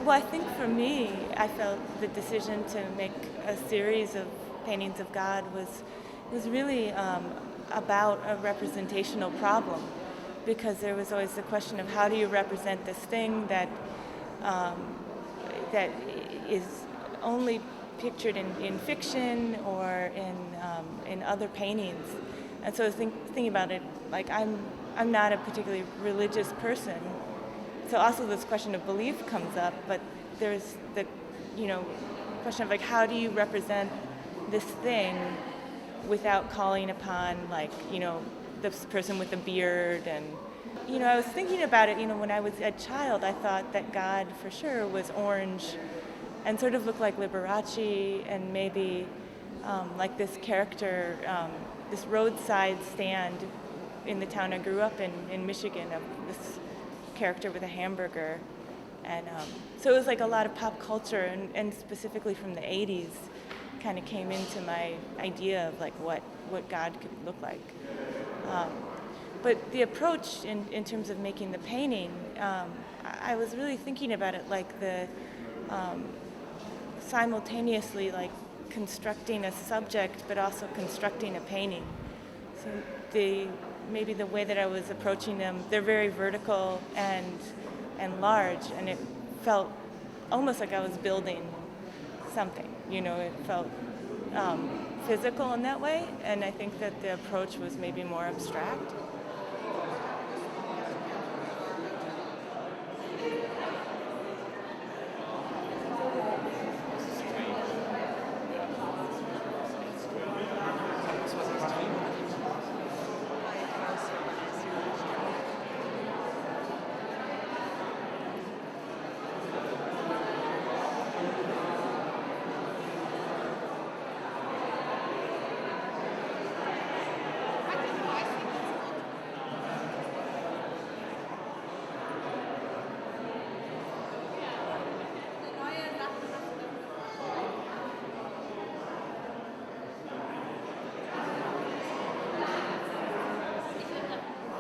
Well, I think for me, I felt the decision to make a series of paintings of God was really about a representational problem, because there was always the question of how do you represent this thing that that is only pictured in fiction or in other paintings. And so I was thinking about it, like I'm not a particularly religious person, so also this question of belief comes up, but there's the question of like how do you represent this thing without calling upon this person with a beard. And I was thinking about it, when I was a child, I thought that God for sure was orange and sort of looked like Liberace, and maybe like this character, this roadside stand in the town I grew up in Michigan, of this character with a hamburger. And so it was like a lot of pop culture, and specifically from the 80s kind of came into my idea of like what God could look like. But the approach in terms of making the painting, I was really thinking about it like the simultaneously like constructing a subject but also constructing a painting. So maybe the way that I was approaching them, they're very vertical and large, and it felt almost like I was building something. It felt physical in that way, and I think that the approach was maybe more abstract.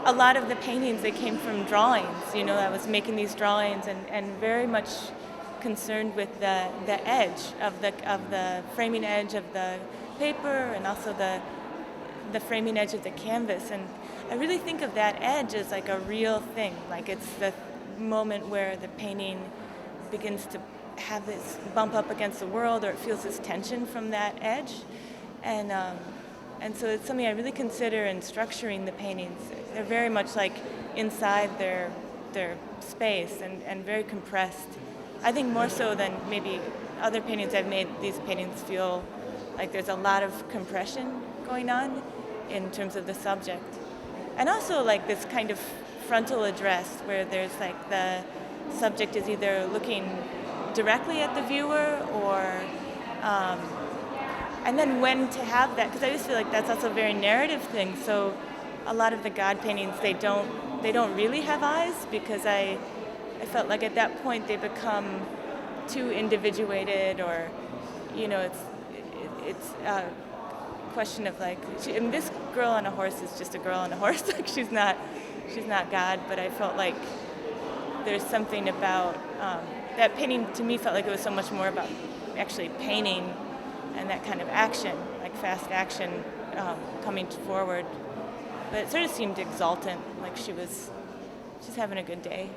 A lot of the paintings, they came from drawings. I was making these drawings and very much concerned with the edge of the framing edge of the paper, and also the framing edge of the canvas. And I really think of that edge as like a real thing, like it's the moment where the painting begins to have this bump up against the world, or it feels this tension from that edge. And so it's something I really consider in structuring the paintings. They're very much like inside their space and very compressed. I think more so than maybe other paintings I've made, these paintings feel like there's a lot of compression going on in terms of the subject. And also like this kind of frontal address where there's like the subject is either looking directly at the viewer or and then when to have that, because I just feel like that's also a very narrative thing. So a lot of the God paintings, they don't really have eyes, because I felt like at that point they become too individuated, or it's a question of like this girl on a horse is just a girl on a horse. Like she's not God, but I felt like there's something about that painting to me felt like it was so much more about actually painting and that kind of action, like fast action coming forward. But it sort of seemed exultant, like she's having a good day.